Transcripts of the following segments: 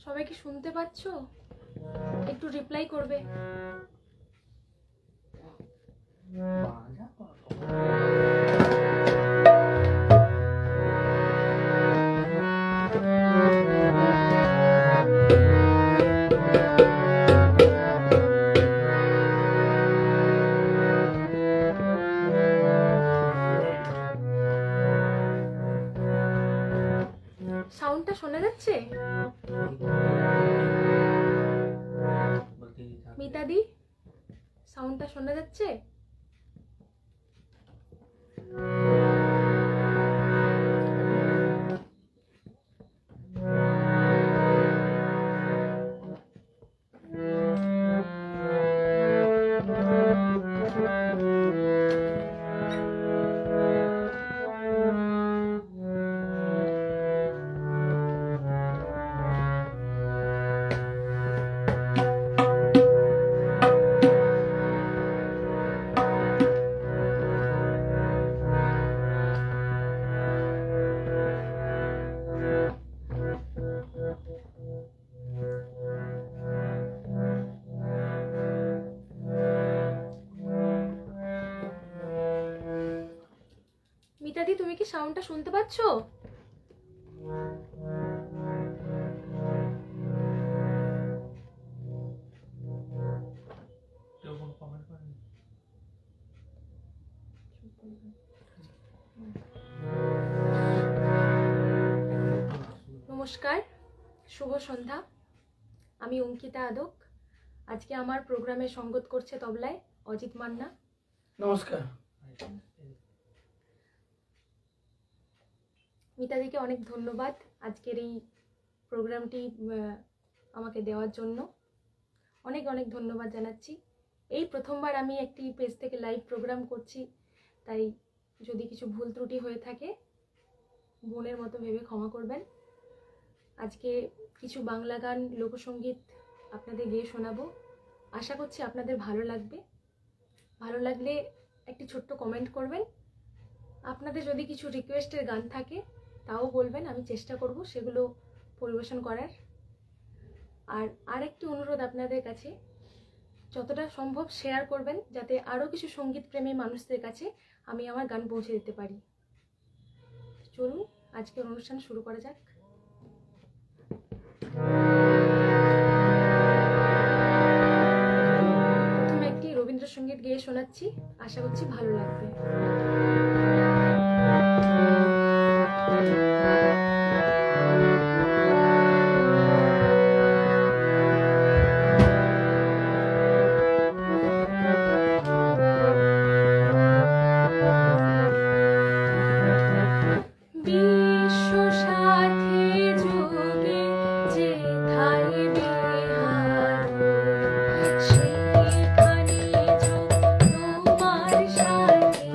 সবাই কি শুনতে পাচ্ছ? একটু রিপ্লাই করবে। সাউন্ডটা শোনা যাচ্ছে? মিতাদি, সাউন্ডটা শোনা যাচ্ছে? মিতাদি, তুমি কি সাউন্ডটা শুনতে পাচ্ছ? নমস্কার, শুভ সন্ধ্যা। আমি অঙ্কিতা আদক। আজকে আমার প্রোগ্রামে সঙ্গত করছে তবলায় অজিত মান্না। নমস্কার। মিতাদিকে অনেক ধন্যবাদ আজকের এই প্রোগ্রামটি আমাকে দেওয়ার জন্য। অনেক অনেক ধন্যবাদ জানাচ্ছি। এই প্রথমবার আমি একটি পেজ থেকে লাইভ প্রোগ্রাম করছি, তাই যদি কিছু ভুল ত্রুটি হয়ে থাকে বোনের মতো ভেবে ক্ষমা করবেন। আজকে কিছু বাংলা গান, লোকসঙ্গীত আপনাদের গেয়ে শোনাবো। আশা করছি আপনাদের ভালো লাগবে। ভালো লাগলে একটি ছোট্ট কমেন্ট করবেন। আপনাদের যদি কিছু রিকোয়েস্টের গান থাকে তাও বলবেন, আমি চেষ্টা করব সেগুলো পরিবেশন করার। আর আরেকটি অনুরোধ আপনাদের কাছে, যতটা সম্ভব শেয়ার করবেন যাতে আরও কিছু সঙ্গীতপ্রেমী মানুষদের কাছে আমি আমার গান পৌঁছে দিতে পারি। চলুন আজকের অনুষ্ঠান শুরু করা যাক। প্রথমে একটি রবীন্দ্রসঙ্গীত গেয়ে শোনাচ্ছি, আশা করছি ভালো লাগবে। সেখানে তোমার সাথে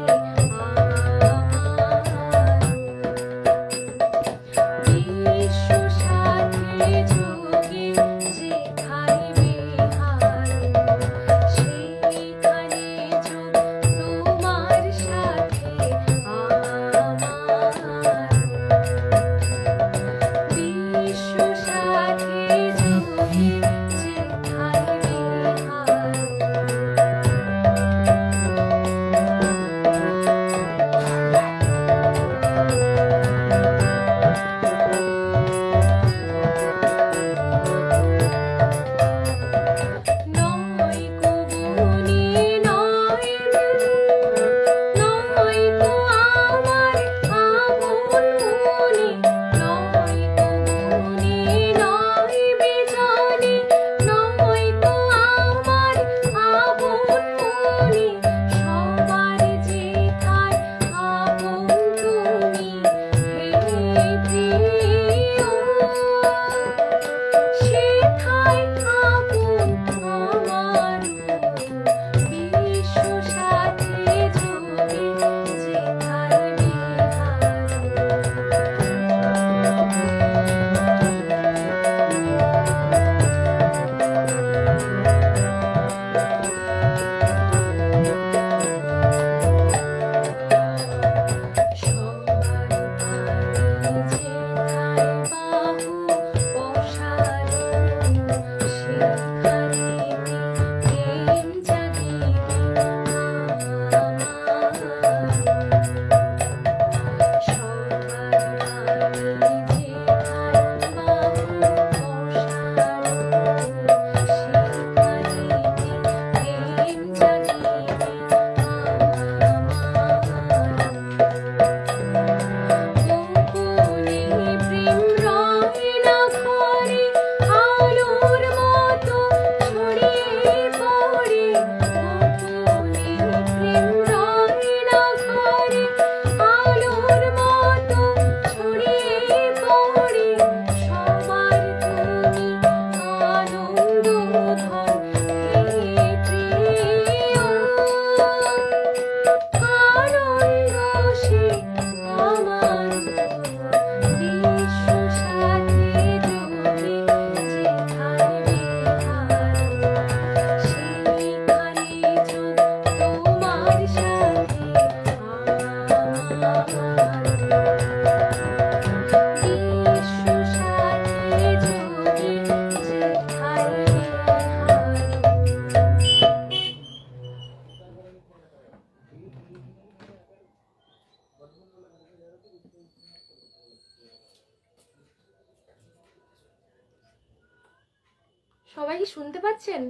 সবাই কি শুনতে পাচ্ছেন?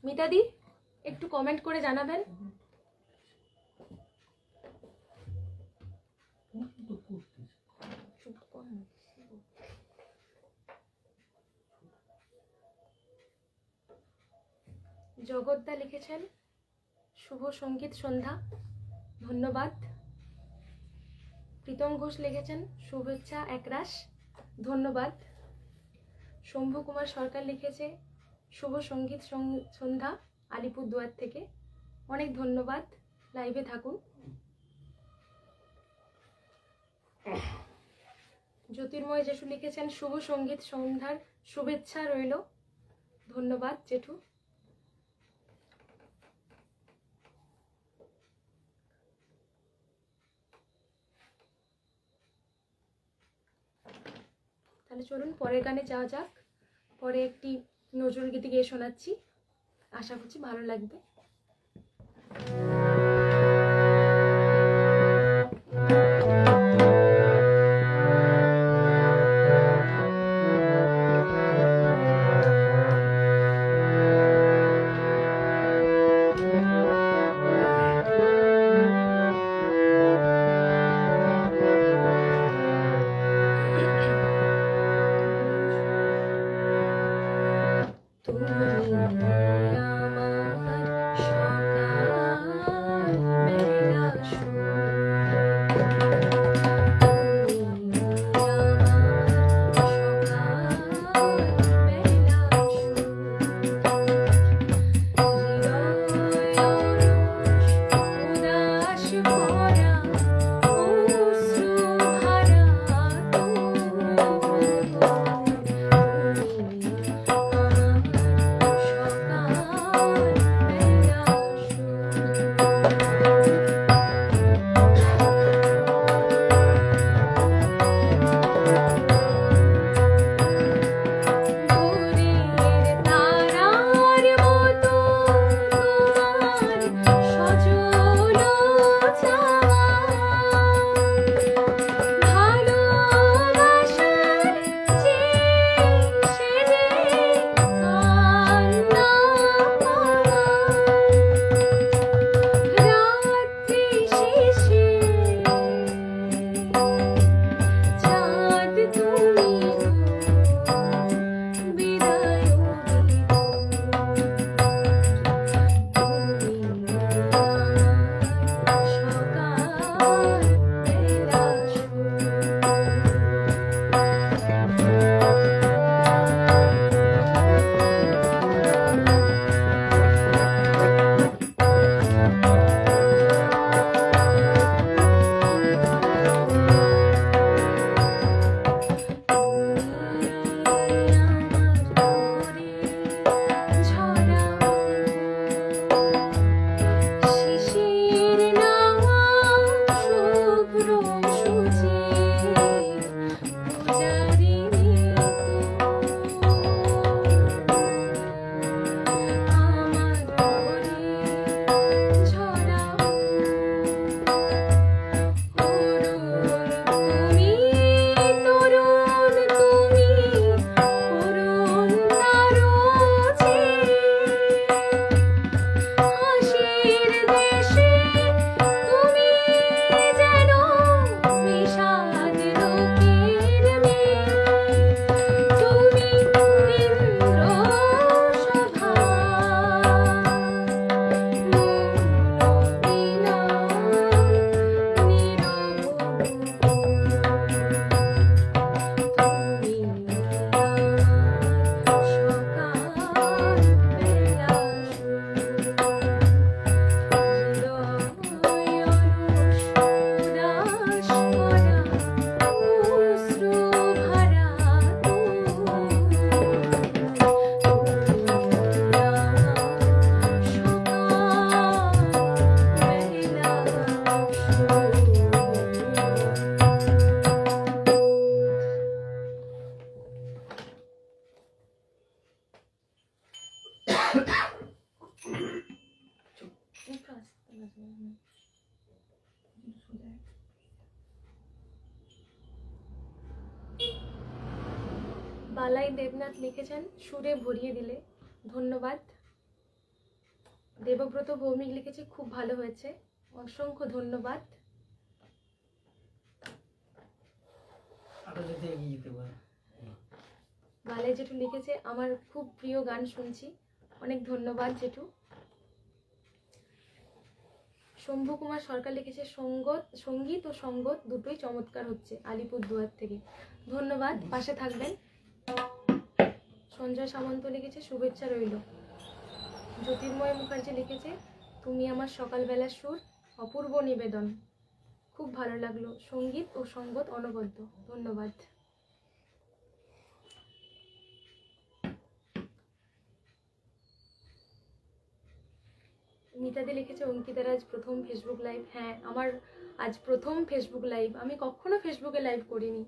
মিতাদি একটু কমেন্ট করে জানাবেন। জগদ্দা লিখেছেন শুভ সঙ্গীত সন্ধ্যা, ধন্যবাদ। প্রীতম ঘোষ লিখেছেন শুভেচ্ছা একরাশ, ধন্যবাদ। শম্ভু কুমার সরকার লিখেছে শুভ সঙ্গীত সন্ধ্যা আলিপুরদুয়ার থেকে, অনেক ধন্যবাদ, লাইভে থাকুন। জ্যোতির্ময় জেঠু লিখেছেন শুভ সঙ্গীত সন্ধ্যার শুভেচ্ছা রইল, ধন্যবাদ জেঠু। তাহলে চলুন পরের গানে যাওয়া যাক। পরে একটি নজরুল গীতি গিয়ে শোনাচ্ছি, আশা করছি ভালো লাগবে। বালাই দেবনাথ লিখেছেন সুরে ভরিয়ে দিলে, ধন্যবাদ। দেবব্রত ভৌমিক লিখেছে খুব ভালো হয়েছে, অসংখ্য ধন্যবাদ। বালাই জেঠু লিখেছে আমার খুব প্রিয় গান শুনছি, অনেক ধন্যবাদ জেঠু। শম্ভু কুমার সরকার লিখেছে সঙ্গীত ও সঙ্গত দুটোই চমৎকার হচ্ছে, আলিপুরদুয়ার থেকে, ধন্যবাদ, পাশে থাকবেন। সঞ্জয় সামন্ত লিখেছে শুভেচ্ছা রইল। জ্যোতির্ময় মুখার্জি লিখেছে তুমি আমার সকালবেলার সুর, অপূর্ব নিবেদন, খুব ভালো লাগলো, সঙ্গীত ও সঙ্গত অনবদ্য, ধন্যবাদ। মিতাদি লিখেছে অঙ্কিতার আজ প্রথম ফেসবুক লাইভ। হ্যাঁ, আমার আজ প্রথম ফেসবুক লাইভ, আমি কখনো ফেসবুকে লাইভ করিনি,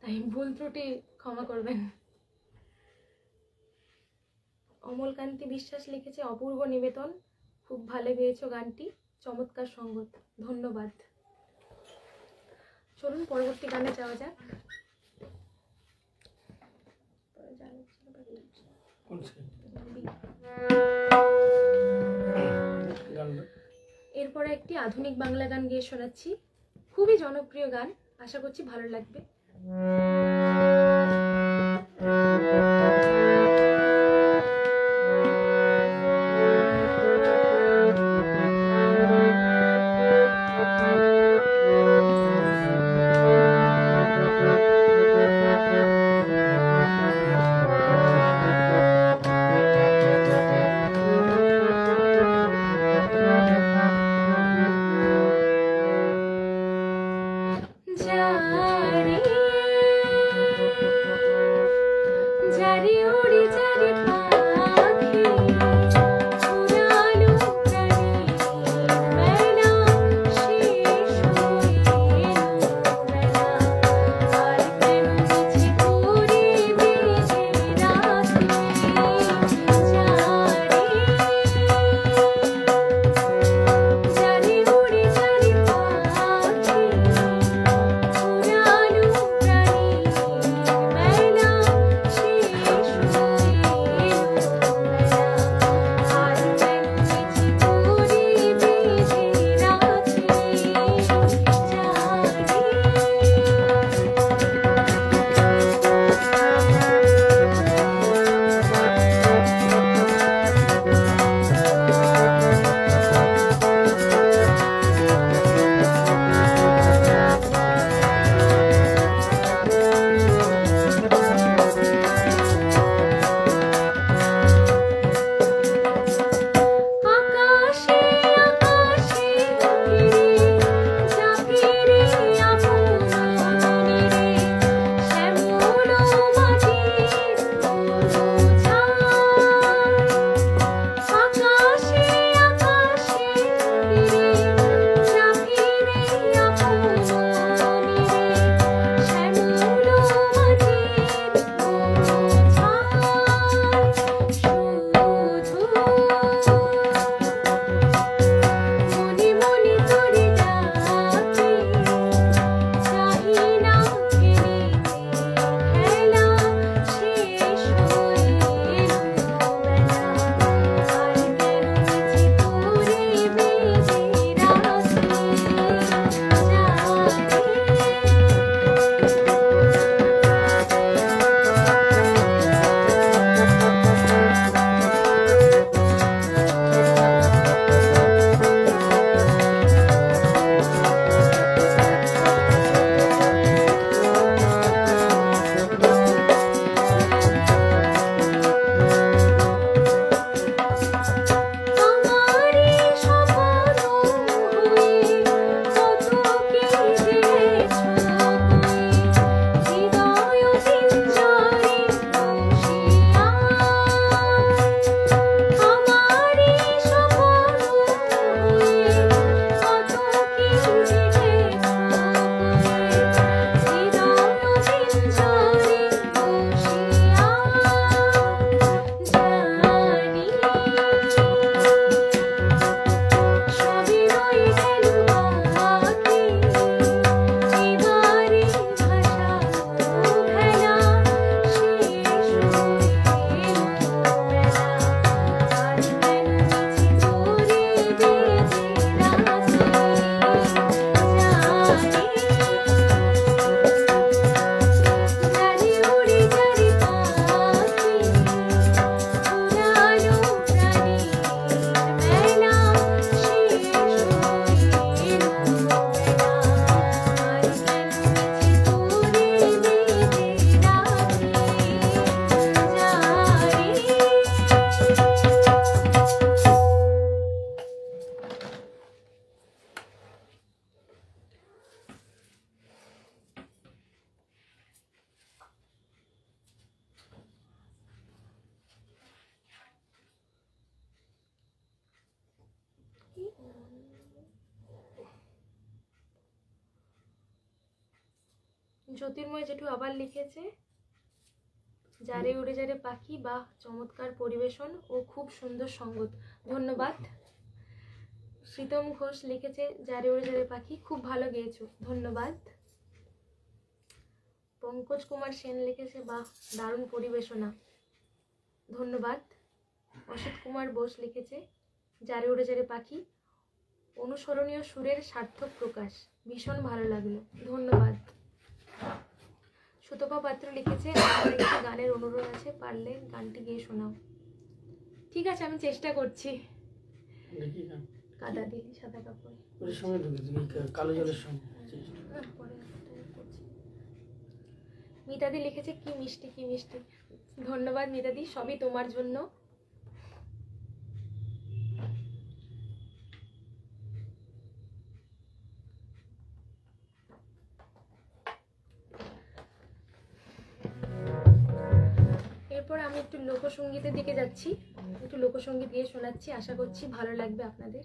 তাই ভুল ত্রুটি ক্ষমা করবেন। অমলকান্তি বিশ্বাস লিখেছে অপূর্ব নিবেদন, খুব ভালো গেয়েছো গানটি, চমৎকার সঙ্গত, ধন্যবাদ। চলুন পরবর্তী গানে যাওয়া যাক। এরপরে একটি আধুনিক বাংলা গান গেয়ে শোনাচ্ছি, খুবই জনপ্রিয় গান, আশা করছি ভালো লাগবে। জ্যোতির্ময় জেঠু আবার লিখেছে যারে উড়ে যারে পাখি, বা চমৎকার পরিবেশন ও খুব সুন্দর সঙ্গত। ধন্যবাদ। প্রীতম ঘোষ লিখেছে যারে উড়ে যারে পাখি, খুব ভালো গেয়েছো। ধন্যবাদ। পঙ্কজ কুমার সেন লিখেছে বাহ দারুণ পরিবেশনা। ধন্যবাদ। অসিত কুমার বোস লিখেছে যারে উড়ে যারে পাখি, অনুসরণীয় সুরের সার্থক প্রকাশ, ভীষণ ভালো লাগলো। ধন্যবাদ। সুতপা পাত্র লিখেছে আমার একটি গানের অনুরোধ আছে, পারলে গানটি গিয়ে শোনাও। ঠিক আছে, আমি চেষ্টা করছি। কাদা দিলি সাদা কাপড় ওর সঙ্গে ঢুকে দিবি কালো জলের সঙ্গে। মিতাদি লিখেছে কি মিষ্টি কি মিষ্টি। ধন্যবাদ মিতাদি, সবই তোমার জন্য। এরপর আমি একটু লোকসঙ্গীতের দিকে যাচ্ছি, একটু লোকসঙ্গীত গিয়ে শোনাচ্ছি, আশা করছি ভালো লাগবে আপনাদের।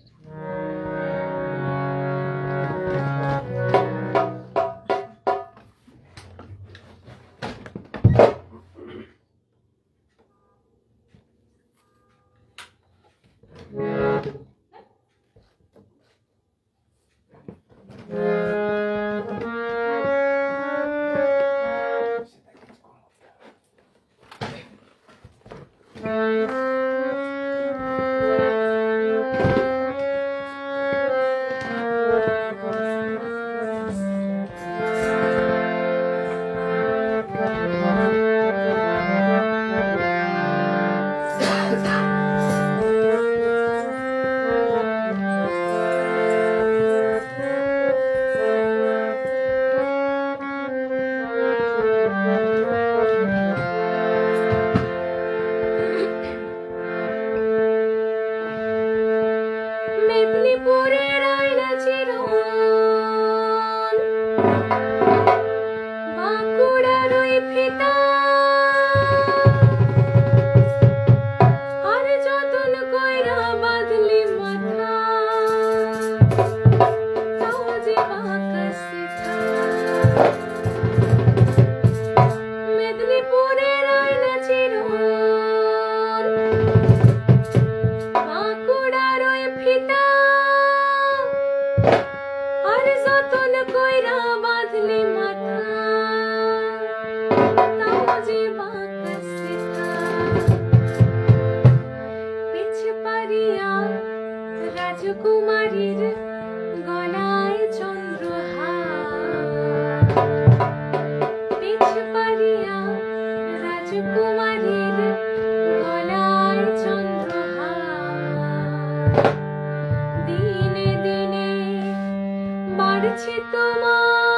দিনে দিনে বাড়ছে তোমার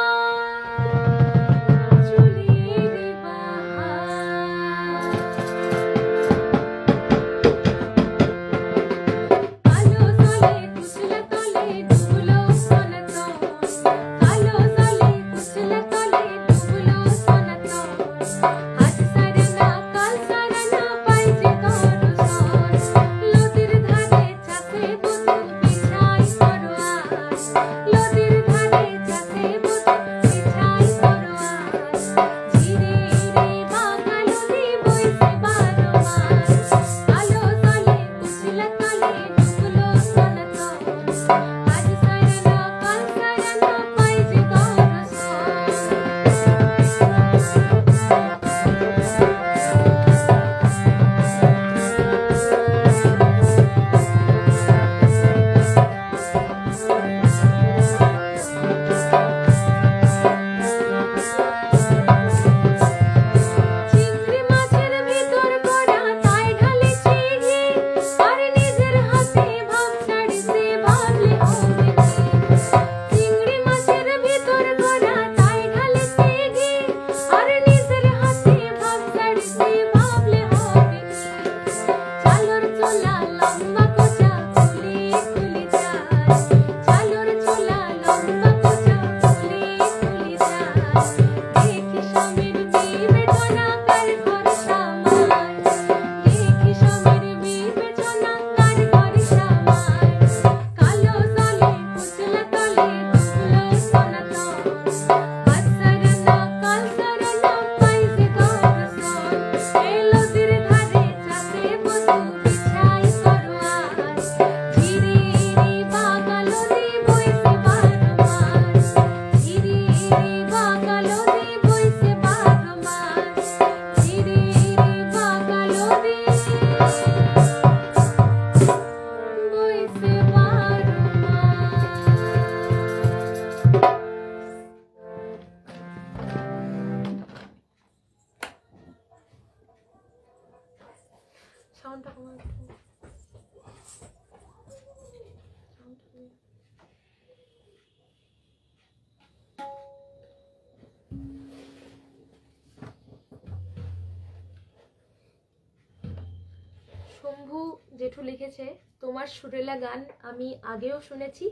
জেঠু লিখেছে, তোমার সুরেলা গান আমি আগেও শুনেছি,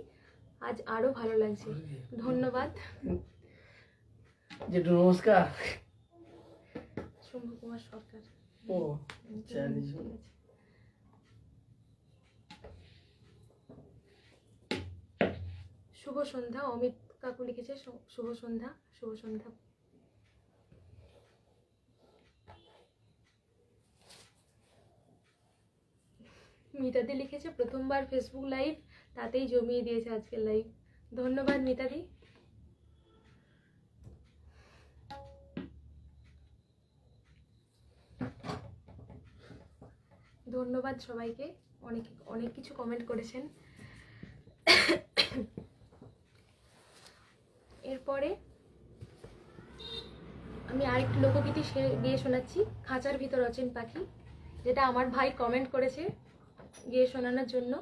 আজ আরো ভালো লাগছে। ধন্যবাদ জেঠু নমস্কার। শম্ভু কুমার সরকার। ও আচ্ছা, ঠিক আছে। শুভ সন্ধ্যা, অমিত কাকু লিখেছে শুভ সন্ধ্যা। শুভ সন্ধ্যা। মিতাদি লিখেছে, প্রথমবার ফেসবুক লাইভ, তাতেই জমিয়ে দিয়েছে আজকের লাইভ। ধন্যবাদ মিতাদি। ধন্যবাদ সবাইকে, অনেক অনেক কিছু কমেন্ট করেছেন। এরপরে আমি আরেকটি লোকগীতি গিয়ে শোনাচ্ছি, খাঁচার ভিতর অচেন পাখি, যেটা আমার ভাই কমেন্ট করেছে গিয়ে শোনানোর জন্য।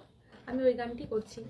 আমি ওই গানটি করছি।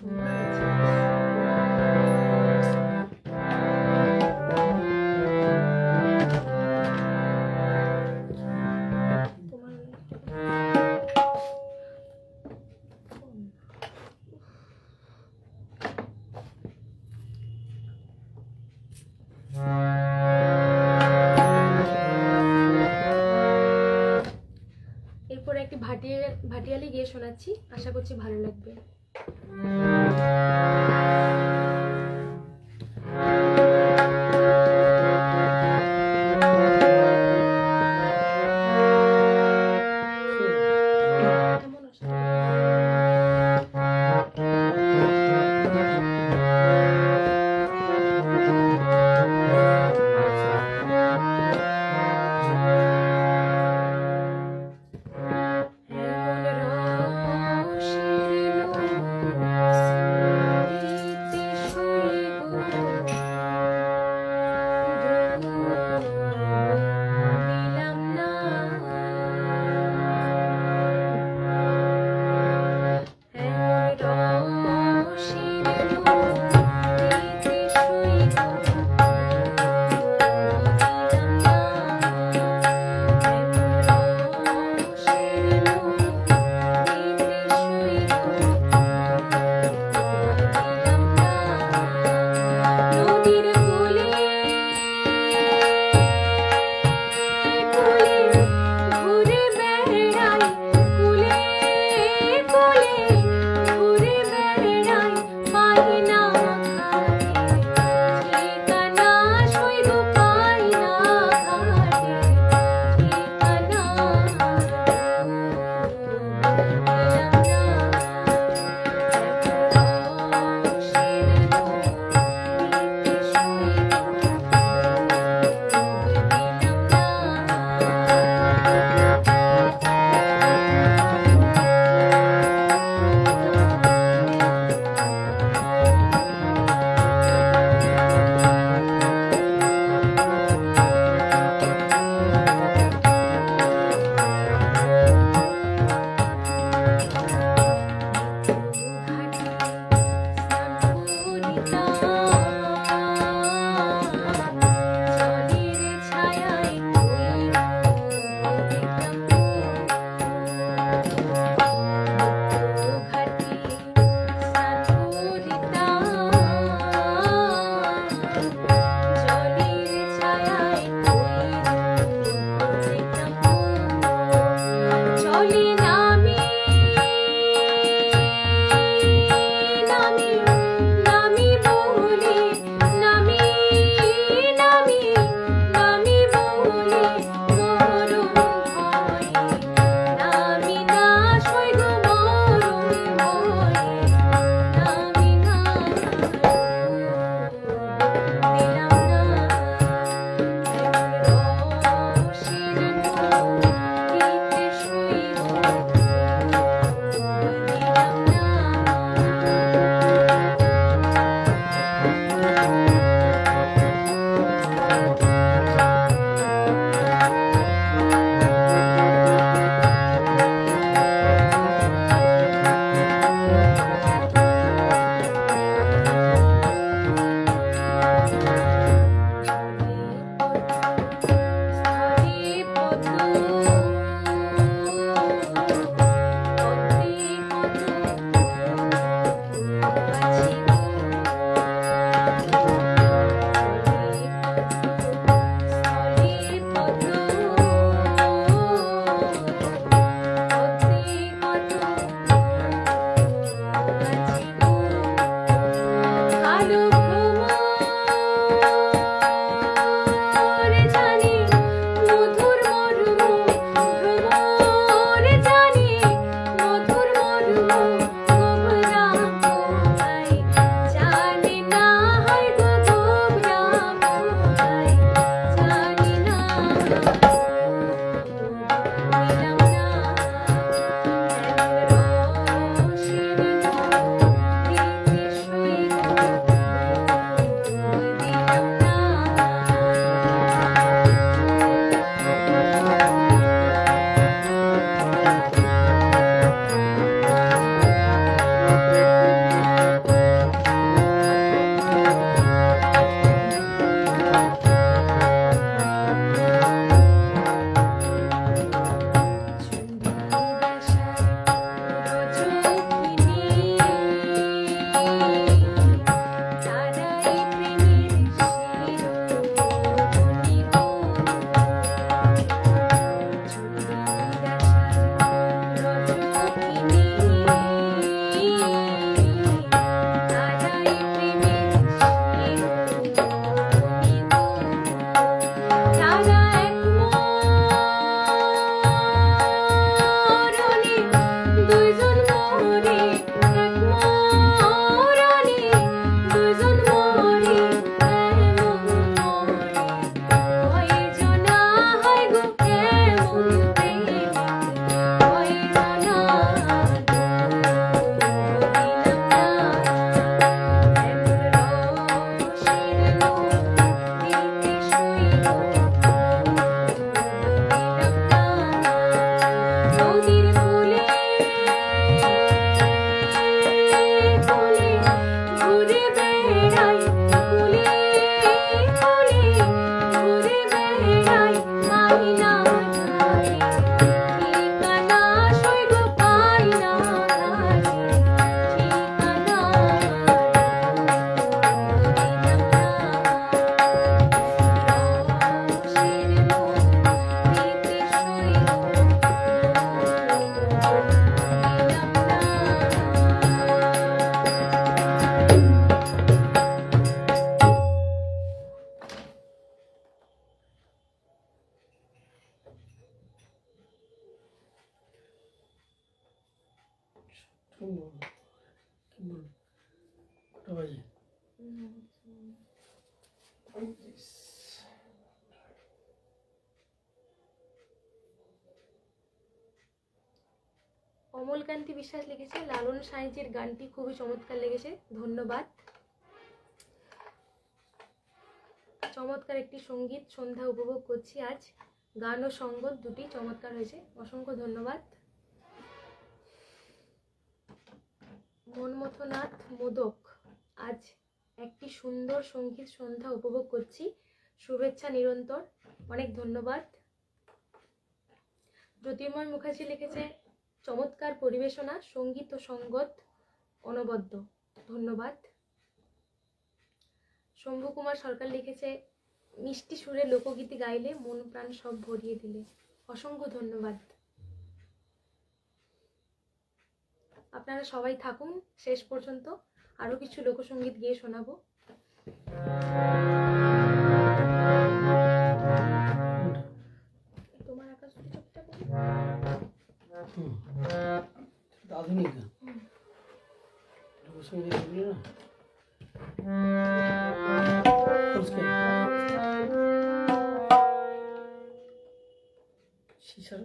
সুন্দর আছে। এরপরে একটি ভাটিয়ালি গিয়ে শোনাচ্ছি, আশা করছি ভালো লাগবে। এমন রসের শুনবো কি বলবো কটা বাজে অমলকান্তি বিশ্বাস লিখেছে লালন সাঁইজির গানটি খুবই চমৎকার লেগেছে, ধন্যবাদ। চমৎকার একটি সঙ্গীত সন্ধ্যা উপভোগ করছি আজ, গান ও সঙ্গত দুটি চমৎকার হয়েছে, অসংখ্য ধন্যবাদ। মনমথনাথ মোদক, আজ একটি সুন্দর সঙ্গীত সন্ধ্যা উপভোগ করছি, শুভেচ্ছা নিরন্তর, অনেক ধন্যবাদ। জ্যোতির্ময় মুখার্জি লিখেছে চমৎকার পরিবেশনা, সঙ্গীত ও সঙ্গত অনবদ্য, ধন্যবাদ। শম্ভু কুমার সরকার লিখেছে মিষ্টি সুরে লোকগীতি গাইলে মন প্রাণ সব ভরিয়ে দিলে, অসংখ্য ধন্যবাদ। আপনারা সবাই থাকুন শেষ পর্যন্ত, আরো কিছু লোকসঙ্গীত গিয়ে শোনাবো। তোমার আকাশ আধুনিক গান লোকসঙ্গীত এগুলো না শিশার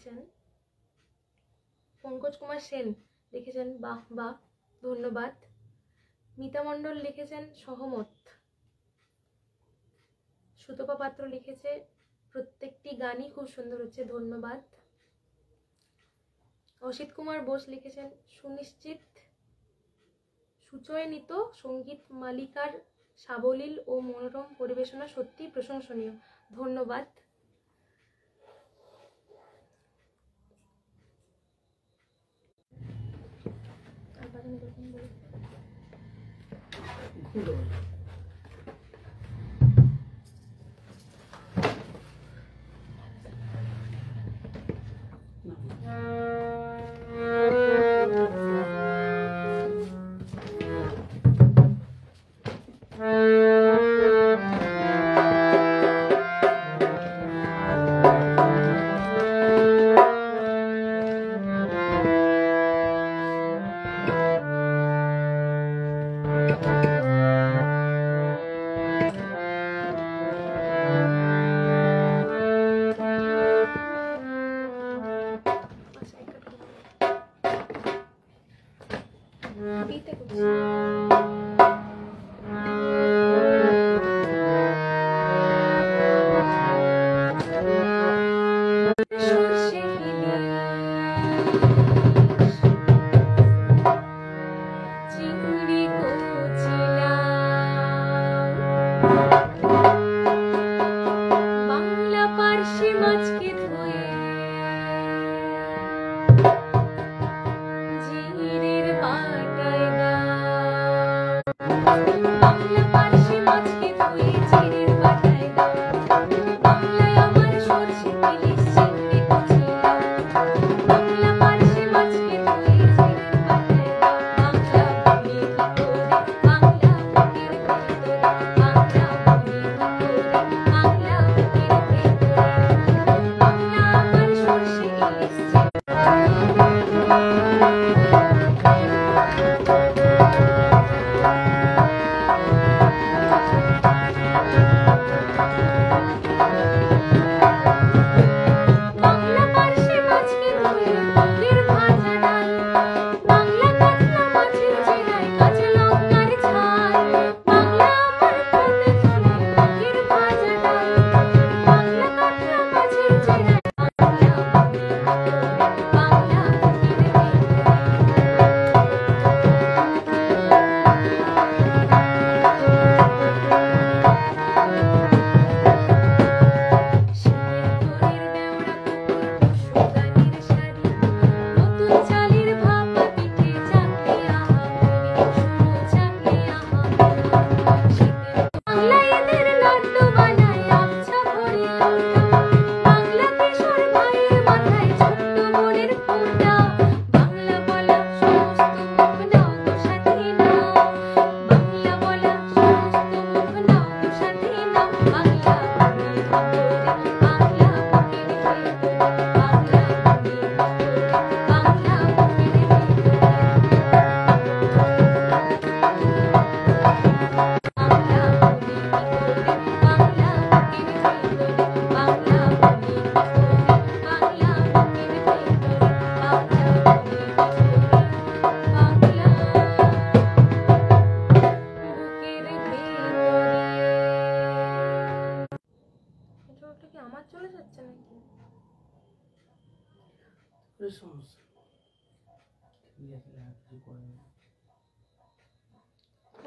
লিখেছেন পঙ্কজ কুমার সেন লিখেছেন বাহ বাহ, ধন্যবাদ। মিতা মণ্ডল লিখেছেন সহমত। সুতপা পাত্র লিখেছে প্রত্যেকটি গানই খুব সুন্দর হচ্ছে, ধন্যবাদ। অসিত কুমার বোস লিখেছেন সুনিশ্চিত সুচয়নিত সঙ্গীত মালিকার সাবলীল ও মনোরম পরিবেশনা সত্যি প্রশংসনীয়, ধন্যবাদ।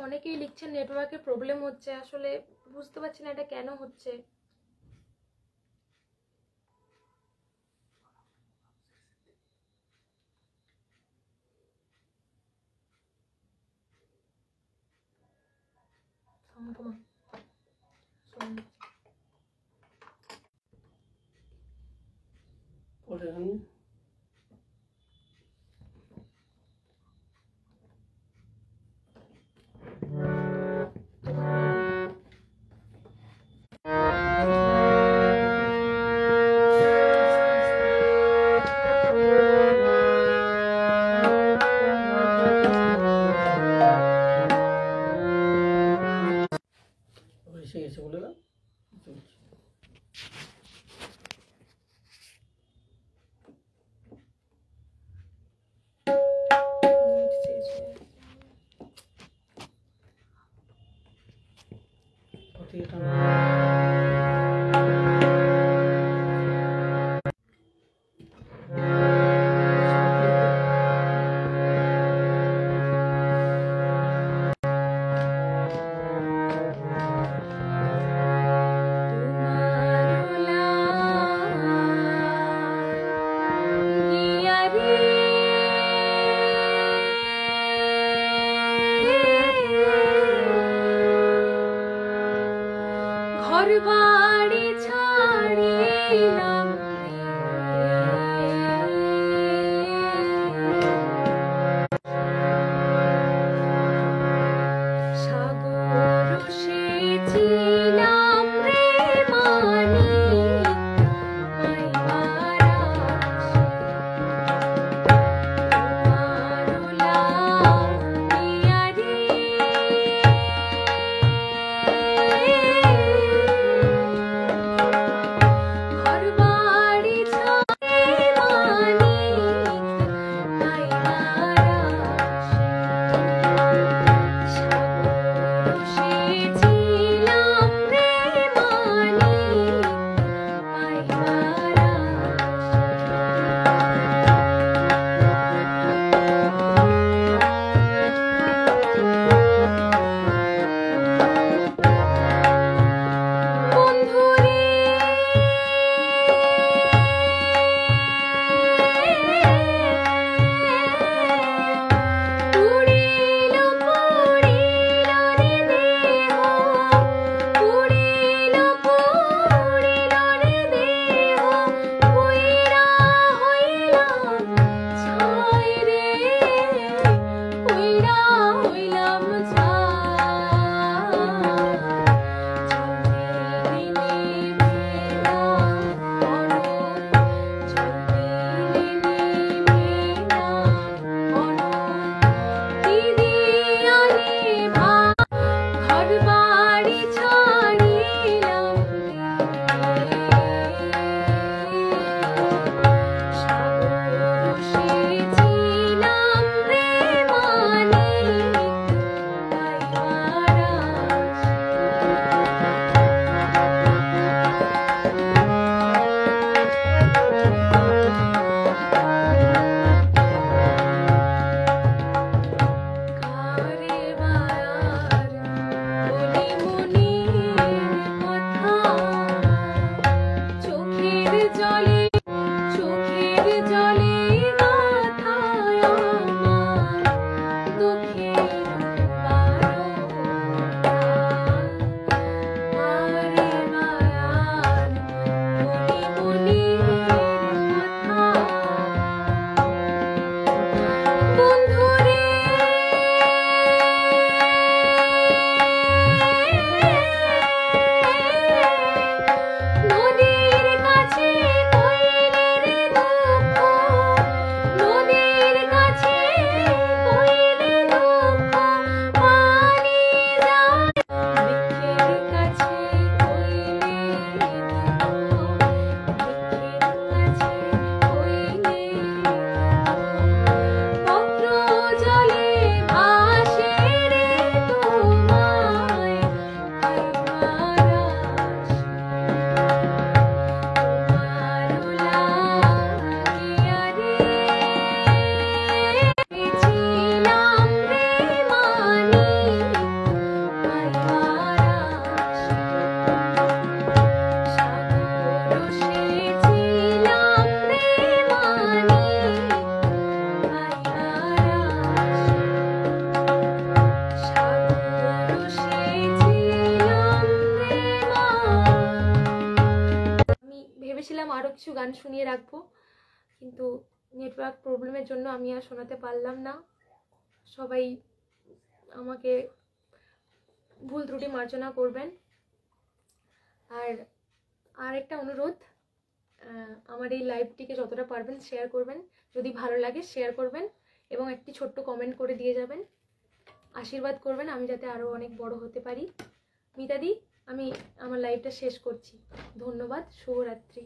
অনেকেই লিখছেন নেটওয়ার্কের প্রবলেম হচ্ছে, আসলে বুঝতে পারছি না এটা কেন হচ্ছে। ঘর বাড়ি ছাড়িলাম সাগর সেচিলাম রে মানি আরও কিছু গান শুনিয়ে রাখবো, কিন্তু নেটওয়ার্ক প্রবলেমের জন্য আমি আর শোনাতে পারলাম না। সবাই আমাকে ভুল ত্রুটি মার্জনা করবেন। আর একটা অনুরোধ, আমার এই লাইভটিকে যতটা পারবেন শেয়ার করবেন, যদি ভালো লাগে শেয়ার করবেন এবং একটি ছোট্ট কমেন্ট করে দিয়ে যাবেন। আশীর্বাদ করবেন আমি যাতে আরও অনেক বড় হতে পারি। মিতাদি, আমি আমার লাইভটা শেষ করছি। ধন্যবাদ, শুভরাত্রি।